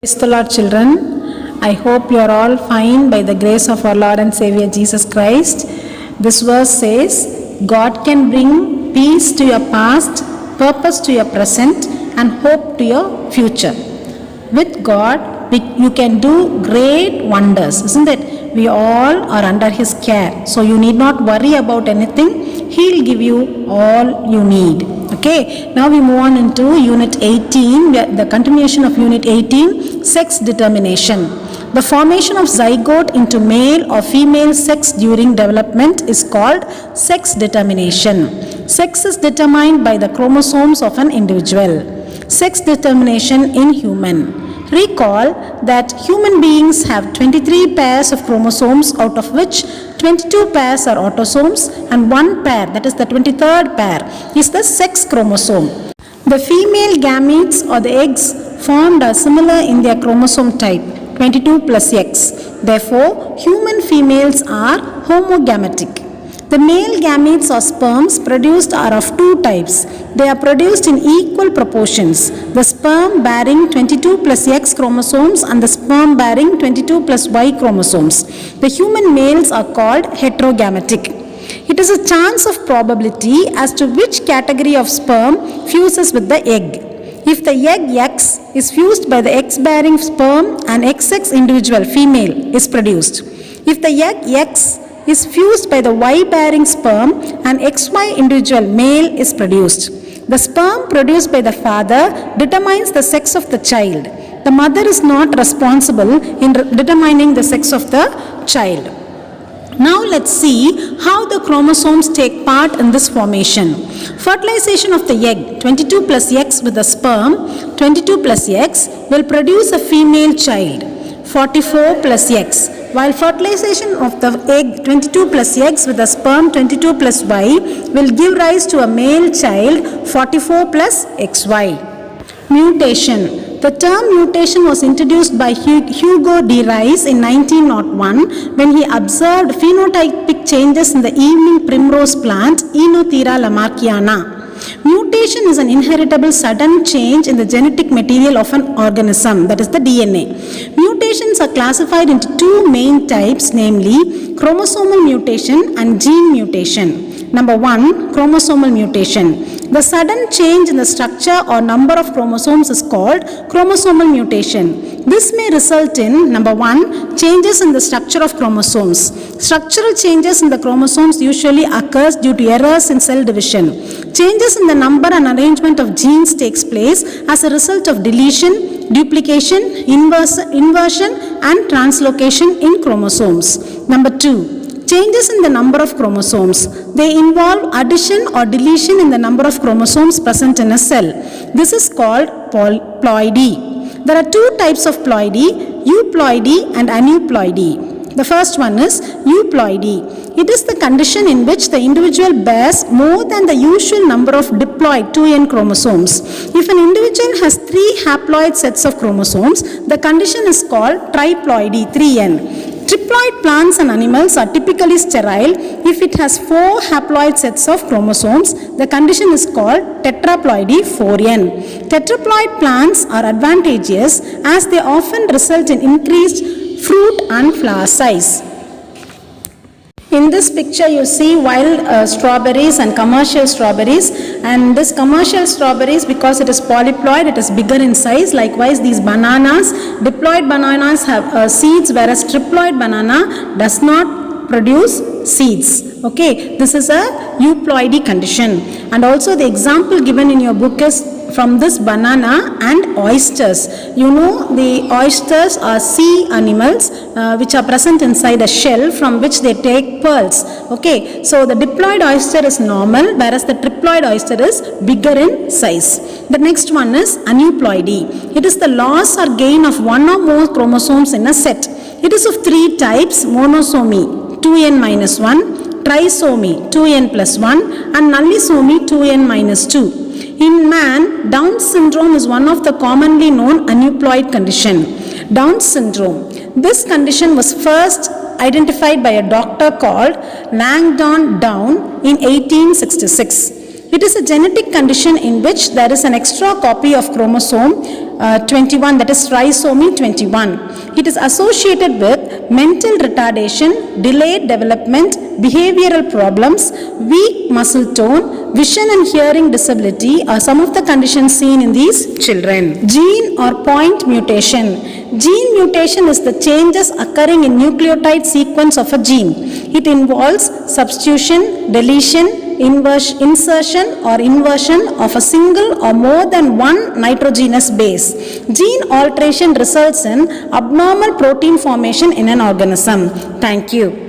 Praise the Lord, children. I hope you are all fine by the grace of our Lord and Savior Jesus Christ. This verse says, God can bring peace to your past, purpose to your present, and hope to your future. With God, you can do great wonders, isn't it? We all are under His care, so you need not worry about anything. He'll give you all you need. Okay, now we move on into Unit 18, the continuation of Unit 18, sex determination. The formation of zygote into male or female sex during development is called sex determination. Sex is determined by the chromosomes of an individual. Sex determination in human. Recall that human beings have 23 pairs of chromosomes, out of which 22 pairs are autosomes and one pair, that is the 23rd pair, is the sex chromosome. The female gametes or the eggs formed are similar in their chromosome type, 22 plus X. Therefore, human females are homogametic. The male gametes or sperms produced are of two types. They are produced in equal proportions. The sperm bearing 22 plus X chromosomes and the sperm bearing 22 plus Y chromosomes. The human males are called heterogametic. It is a chance of probability as to which category of sperm fuses with the egg. If the egg X is fused by the X-bearing sperm, an XX individual female is produced. If the egg X is fused by the Y-bearing sperm, an XY individual male is produced. The sperm produced by the father determines the sex of the child. The mother is not responsible in determining the sex of the child. Now let's see how the chromosomes take part in this formation. Fertilization of the egg, 22 plus X with the sperm, 22 plus X, will produce a female child, 44 plus X. While fertilization of the egg 22 plus X with the sperm 22 plus Y will give rise to a male child 44 plus XY. Mutation. The term mutation was introduced by Hugo de Rice in 1901 when he observed phenotypic changes in the evening primrose plant Oenothera lamarckiana. Mutation is an inheritable sudden change in the genetic material of an organism, that is the DNA. Mutations are classified into two main types, namely chromosomal mutation and gene mutation. Number 1, chromosomal mutation. The sudden change in the structure or number of chromosomes is called chromosomal mutation. This may result in, number 1, changes in the structure of chromosomes. Structural changes in the chromosomes usually occurs due to errors in cell division. Changes in the number and arrangement of genes takes place as a result of deletion, duplication, inversion and translocation in chromosomes. Number 2, changes in the number of chromosomes. They involve addition or deletion in the number of chromosomes present in a cell. This is called ploidy. There are two types of ploidy, euploidy and aneuploidy. The first one is euploidy. It is the condition in which the individual bears more than the usual number of diploid 2n chromosomes. If an individual has 3 haploid sets of chromosomes, the condition is called triploidy 3n. Triploid plants and animals are typically sterile. If it has 4 haploid sets of chromosomes, the condition is called tetraploidy 4n. Tetraploid plants are advantageous as they often result in increased fruit and flower size. In this picture you see wild strawberries and commercial strawberries, and this commercial strawberries, because it is polyploid, it is bigger in size. Likewise these bananas, diploid bananas have seeds, whereas triploid banana does not produce seeds. Okay, this is a euploidy condition. And also the example given in your book is from this banana and oysters. You know, the oysters are sea animals which are present inside a shell from which they take pearls. Okay, so the diploid oyster is normal, whereas the triploid oyster is bigger in size. The next one is aneuploidy. It is the loss or gain of one or more chromosomes in a set. It is of 3 types: monosomy 2n minus 1, trisomy 2n plus 1 and nullisomy 2n minus 2. In man, Down syndrome is one of the commonly known aneuploid condition. Down syndrome. This condition was first identified by a doctor called Langdon Down in 1866. It is a genetic condition in which there is an extra copy of chromosome 21, that is trisomy 21. It is associated with mental retardation, delayed development, behavioral problems, weak muscle tone, vision and hearing disability are some of the conditions seen in these children. Gene or point mutation. Gene mutation is the changes occurring in nucleotide sequence of a gene. It involves substitution, deletion, insertion or inversion of a single or more than one nitrogenous base. Gene alteration results in abnormal protein formation in an organism. Thank you.